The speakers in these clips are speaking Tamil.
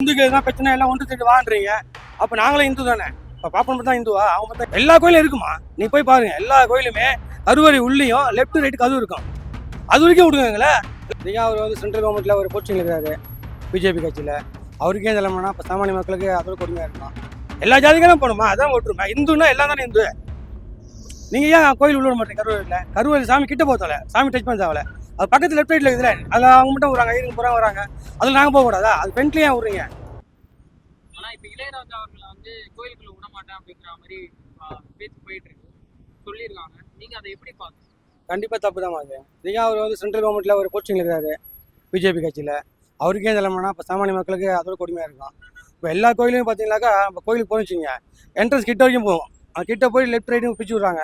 இந்துக்கு எதுனா பிரச்சனை எல்லாம் ஒன்று திட்டு வான்றீங்க. அப்போ நாங்களும் இந்து தானே? இப்போ பாப்பன் மட்டும் தான் இந்துவா? அவங்க மட்டும் எல்லா கோயிலும் இருக்குமா? நீ போய் பாருங்க, எல்லா கோயிலுமே கருவறை உள்ளேயும் லெஃப்ட் ரைட்டு கதவு இருக்கும். அது வரைக்கும் விடுங்களே. நீங்கள் அவர் வந்து சென்ட்ரல் கவர்மெண்ட்டில் ஒரு போஸ்டிங் இருக்கிறாரு பிஜேபி கட்சியில். அவருக்கே தலைமைனா இப்போ சாமானிய மக்களுக்கு அதோட கொடுமையாக இருக்கும். எல்லா ஜாதிக்காரும் போகணுமா? அதான் ஓட்டுருமா? இந்துன்னா எல்லாம் தானே இந்து. நீங்கள் ஏன் கோயில் உள்ள மாட்டீங்க? கருவறையில் கருவறை சாமி கிட்ட போகல, சாமி டச் பண்ண தேவையில்ல. அது பக்கத்தில் லெஃப்ட் ரைட்டில் இருக்குதுல, அதில் அவங்க மட்டும் வராங்க, ஐயருங்க போகிறாங்க வராங்க. அதில் நாங்கள் போகக்கூடாதா? அது ஃப்ரெண்ட்லியே ஏன் விட்றீங்க? ஆனால் இப்போ இளையராஜா அவர்களை வந்து கோயிலுக்குள்ள விட மாட்டேன் அப்படிங்கிற மாதிரி பேச்சு போயிட்டு இருக்கு, சொல்லியிருக்காங்க. நீங்கள் அதை எப்படி பார்க்குறீங்க? கண்டிப்பாக தப்பு தான் அது. நீங்கள் அவர் வந்து சென்ட்ரல் கவர்மெண்ட்டில் ஒரு போஸ்டிங் இருக்கிறாரு பிஜேபி கட்சியில். அவருக்கே தலைமைனா இப்போ சாமானிய மக்களுக்கு அதோட கொடுமையாக இருக்கும். இப்போ எல்லா கோயிலையும் பார்த்தீங்கன்னாக்கா, இப்போ கோயிலுக்கு போனிச்சிங்க, என்ட்ரன்ஸ் கிட்ட வரைக்கும் போகும். அது கிட்ட போய் லெஃப்ட் ரைட்டும் பிரிச்சு விட்றாங்க.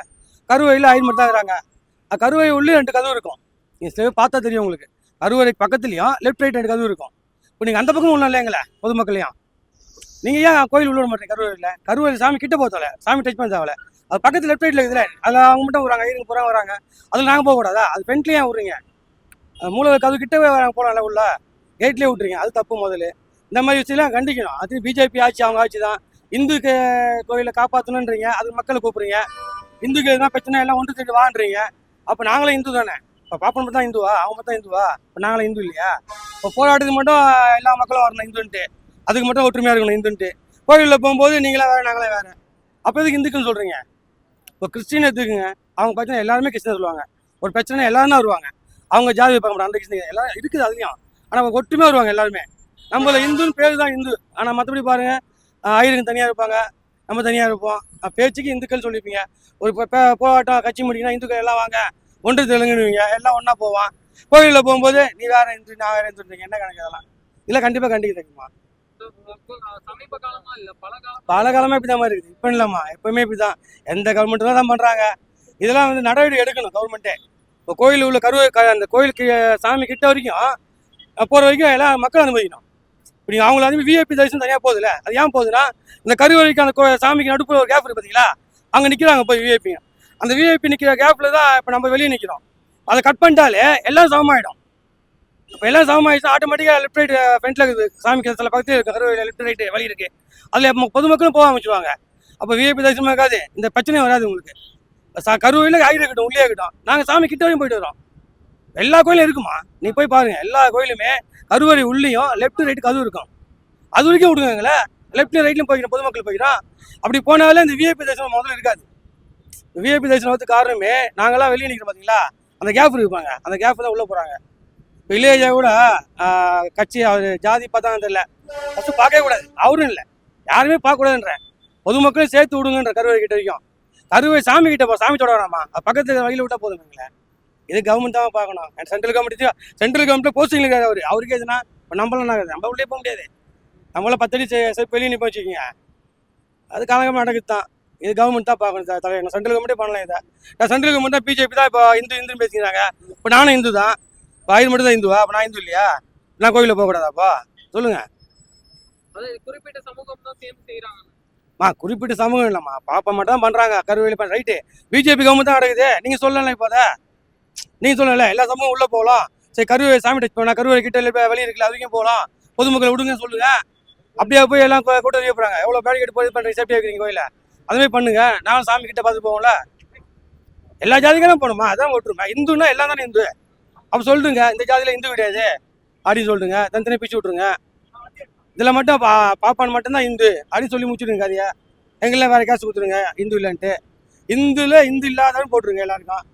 கருவறையில் ஐயர் மட்டும் தான் இருக்கிறாங்க. கருவறை உள்ளே 2 கதவு இருக்கும். நீங்கள் பார்த்தா தெரியும் உங்களுக்கு. கருவறைக்கு பக்கத்துலேயும் லெஃப்ட் ரைட் 2 கதவு இருக்கும். இப்போ நீங்கள் அந்த பக்கம் ஒன்றும் இல்லைங்களே பொதுமக்களையும். நீங்கள் ஏன் கோயில் உள்ள மாட்டீங்க? கருவறையில் கருவறை சாமி கிட்ட போகல, சாமி டச் பண்ண தேவையில்ல. அது பக்கத்தில் லெஃப்ட் ரைட்டில் இருக்குதுல, அதில் அவங்க மட்டும் வராங்க, ஐயருங்க போகிறாங்க வராங்க. அதில் நாங்கள் போகக்கூடாதா? அது ஃப்ரெண்ட்லியே ஏன் விட்றீங்க? மூல கதவு கிட்டவே போகலாம்ல, உள்ள கேட்லேயே விட்றீங்க. அது தப்பு. முதல்ல இந்த மாதிரி விஷயம்லாம் கண்டிக்கணும். அது பிஜேபி ஆட்சி, அவங்க ஆட்சி தான். இந்துக்கு கோயிலை காப்பாற்றணுன்றீங்க, அது மக்களை கூப்பிட்றீங்க. இந்துக்கு எதுனா பிரச்சனை எல்லாம் ஒன்று திட்டு வான்றீங்க. அப்போ நாங்களும் இந்து தானே? இப்போ பாப்பன் மட்டும் தான் இந்துவா? அவங்க மட்டும் தான் இந்துவா? இப்போ நாங்களும் இந்து இல்லையா? இப்போ போராட்டத்துக்கு மட்டும் எல்லா மக்களும் வரணும் இந்துன்ட்டு, அதுக்கு மட்டும் ஒற்றுமையாக இருக்கணும் இந்துன்ட்டு. கோயிலில் போகும்போது நீங்களே வேறு நாங்களே வேறு. அப்போ எதுக்கு இந்துக்குன்னு சொல்கிறீங்க? இப்போ கிறிஸ்டின் எடுத்துக்குங்க, அவங்க பிரச்சனை எல்லாருமே கிறிஸ்டின் சொல்லுவாங்க. ஒரு பிரச்சனை எல்லாரும் தான் வருவாங்க. அவங்க ஜாதி வைப்பாங்க மாட்டாங்க, அந்த கிறிஸ்டின் எல்லாம் இருக்குது அதுலேயும். ஆனால் ஒற்றுமையாக வருவாங்க எல்லாருமே. நம்மள இந்துன்னு பேர் தான் இந்து. ஆனால் மற்றபடி பாருங்கள், ஐயருங்க தனியாக இருப்பாங்க, நம்ம தனியாக இருப்போம். பேச்சுக்கு இந்துக்கள் சொல்லிப்பீங்க. ஒரு போராட்டம் கட்சி முடிக்கணும், இந்துக்கள் எல்லாம் வாங்க ஒன்று தெலுங்குனுவீங்க, எல்லாம் ஒன்றா போவான். கோயிலில் போகும்போது நீ வேறு இந்து நான் வேறு இந்துன்றீங்க. என்ன கணக்கு இதெல்லாம்? இல்லை, கண்டிப்பாக கண்டிக்க தெரியுமா? சமீப காலமா இல்ல பல காலமாக இப்படி தான் மாதிரி இருக்குது. இப்போ இல்லைம்மா, எப்பவுமே இப்படி தான். எந்த கவர்மெண்ட்டும் தான் பண்ணுறாங்க. இதெல்லாம் வந்து நடவடிக்கை எடுக்கணும் கவர்மெண்ட்டே. இப்போ கோயில் உள்ள அந்த கோயிலுக்கு சாமி கிட்ட வரைக்கும் போகிற வரைக்கும் எல்லாம் மக்கள் அனுமதிக்கணும். இப்படி அவங்கள வந்து விஐபி தரிசனம் தனியாக போகுதுல்ல, அது ஏன் போகுதுன்னா, இந்த கருவறைக்கு அந்த சாமிக்கு நடுப்புற ஒரு கேப் இருக்குது பார்த்தீங்களா, அங்கே நிற்கிறாங்க போய் விஐபிங்க. அந்த விஐபி நிற்கிற கேப்பில் தான் இப்போ நம்ம வெளியே நிற்கிறோம். அதை கட் பண்ணிட்டாலே எல்லாம் சமமாயிடும். இப்போ எல்லாம் சமமாயிடுச்சு, ஆட்டோமேட்டிக்காக லெஃப்ட் ரைட் ஃப்ரண்ட்டில் இருக்குது சாமிக்கு சில பக்கத்தில் இருக்குது, கருவறையில் லெஃப்ட் ரைட்டு வழி இருக்குது. அதில் பொதுமக்களும் போக ஆரம்பிச்சுவாங்க. அப்போ விஐபி தரிசனம் இருக்காது, இந்த பிரச்சனையும் வராது உங்களுக்கு. கருவறையில் ஆயிரம் இருக்கட்டும், உள்ளே இருக்கட்டும், நாங்கள் சாமி கிட்ட வரையும் போயிட்டு வரோம். எல்லா கோயிலும் இருக்குமா? நீ போய் பாருங்க, எல்லா கோயிலுமே கருவறை உள்ளேயும் லெஃப்ட் ரைட்டு கதவு இருக்கும். அது வரைக்கும் விடுங்களே. லெஃப்ட்லையும் ரைட்லையும் போய்க்கிறோம், பொதுமக்கள் போய்க்கிறோம். அப்படி போனாலே இந்த விஐபி தரிசனம் முதல்ல இருக்காது. விஐபி தரிசனம் வந்து காரணமே, நாங்களாம் வெளியே நிற்கிறோம் பார்த்தீங்களா, அந்த கேப் இருப்பாங்க, அந்த கேப் தான் உள்ளே போகிறாங்க. இப்போ இளையராஜா கூட கட்சி அவர் ஜாதி பார்த்தா தெரியல, ஃபஸ்ட்டு பார்க்கவே கூடாது, அவரும் இல்லை, யாருமே பார்க்கக்கூடாதுன்ற, பொதுமக்களும் சேர்த்து விடுங்கன்ற. கருவறை கிட்ட வரைக்கும், கருவறை சாமி கிட்ட சாமி தொட வேணாமா, பக்கத்தில் வழியில் விட்டால் போதுங்களேன். இது கவர்மெண்ட் தான் பார்க்கணும். சென்ட்ரல் கவர்மெண்ட்டில் போஸ்டிங் இருக்காது அவருக்கு எதுனா. இப்போ நம்மளாம் நம்ம உள்ளே போக முடியாது. நம்மளாம் 10 அடி வெளியே நிற்ப வச்சுக்கிங்க, அது காலகமாக நடக்குது தான். இது கவர்மெண்ட் தான் பார்க்கணும் சார். தலைவர் சென்ட்ரல் கவர்மெண்ட்டே பண்ணலாம் இதை. நான் சென்ட்ரல் கவர்மெண்ட் தான், பிஜேபி தான் இப்போ இந்துன்னு பேசிக்கிறாங்க. இப்போ நானும் இந்து தான். இப்போ ஐயர் மட்டும் தான் இந்துவா? அப்போ நான் இந்து இல்லையா? நான் கோயிலில் போகக்கூடாதாப்பா? சொல்லுங்கள். குறிப்பிட்ட சமூகம் தான் சேர்ந்து செய்கிறாங்க. குறிப்பிட்ட சமூகம் இல்லைம்மா, பாப்பா மட்டும் தான் பண்ணுறாங்க கருவறையில் பண்ண ரைட்டு. பிஜேபி கவர்மெண்ட் தான் நடக்குது. நீங்கள் சொல்லலை, இப்போ அதை நீங்கள் சொல்லலை, எல்லா சமூகம் உள்ளே போகலாம். சரி, கருவறை சாமி டச் பண்ணால் கருவறை கிட்ட வெளியே இருக்குல்ல, அது வரைக்கும் போகலாம். பொதுமக்களை விடுங்க சொல்லுங்கள். அப்படியே போய் எல்லாம் கூட்டம் வெளியே போகிறாங்க. எவ்வளோ பேடிக்கெட் போய் பண்ணுறீங்க, சேஃப்டியாக இருக்கிறீங்க கோயிலில், அதுமாதிரி பண்ணுங்க. நானும் சாமி கிட்ட பார்த்து போவோம்ல. எல்லா ஜாதிக்காரும் போகணுமா? அதான் ஓட்டுருமா? இந்துன்னா எல்லாம் தானே இந்து. அப்போ சொல்லுங்க, இந்த ஜாதியில் இந்து கிடையாது அப்படின்னு சொல்லிட்டுங்க, தனித்தனியாக பிரிச்சு விட்ருங்க. இதில் மட்டும் பாப்பான் மட்டும்தான் இந்து அப்படின்னு சொல்லி முடிச்சுடுங்க கதையை. எங்கெல்லாம் வேறு காசு கொடுத்துருங்க இந்து இல்லைன்ட்டு. இந்து இல்லாதவன்னு போட்டுருங்க எல்லாருக்கும்,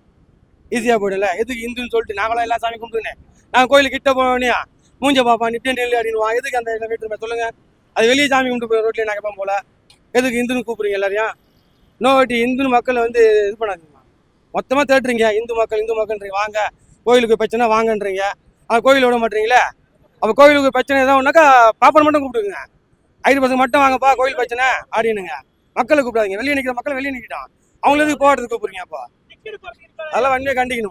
ஈஸியாக போயிடல. எதுக்கு இந்துன்னு சொல்லிட்டு நாங்களாம் எல்லாம் சாமி கும்பிட்டுனேன். நாங்கள் கோயிலுக்கு கிட்ட போனோம்னியா மூஞ்ச பாப்பான் நிப்டன் நெல் அப்படின்வான். எதுக்கு அந்த வீட்டு சொல்லுங்கள்? அது வெளியே சாமி கும்பிட்டு போய் ரோட்லேயே நாங்கள் போல, எதுக்கு இந்துன்னு கூப்பிடுறீங்க எல்லாரையும்? இன்னொரு இந்துன்னு மக்களை வந்து இது பண்ணாதீங்கம்மா. மொத்தமாக தேட்டுறீங்க, இந்து மக்கள்ன்றீங்க. வாங்க கோயிலுக்கு பிரச்சனை வாங்கன்றீங்க, கோயில் விட மாட்டீங்களே. அப்போ கோயிலுக்கு பிரச்சனை எதாவது ஒன்றாக்கா பாப்பன் மட்டும் கூப்பிடுங்க, ஐயர் பசங்க மட்டும் வாங்கப்பா கோயில் பிரச்சனை அப்படின்னுங்க. மக்களை கூப்பிடாதீங்க. வெளியே நிற்கிற மக்களை வெளியே நிற்கிட்டோம், அவங்களுக்கு போராட்டத்துக்கு கூப்பிடுறீங்க. அப்போ அதெல்லாம் வண்டியை கண்டிக்கணும்.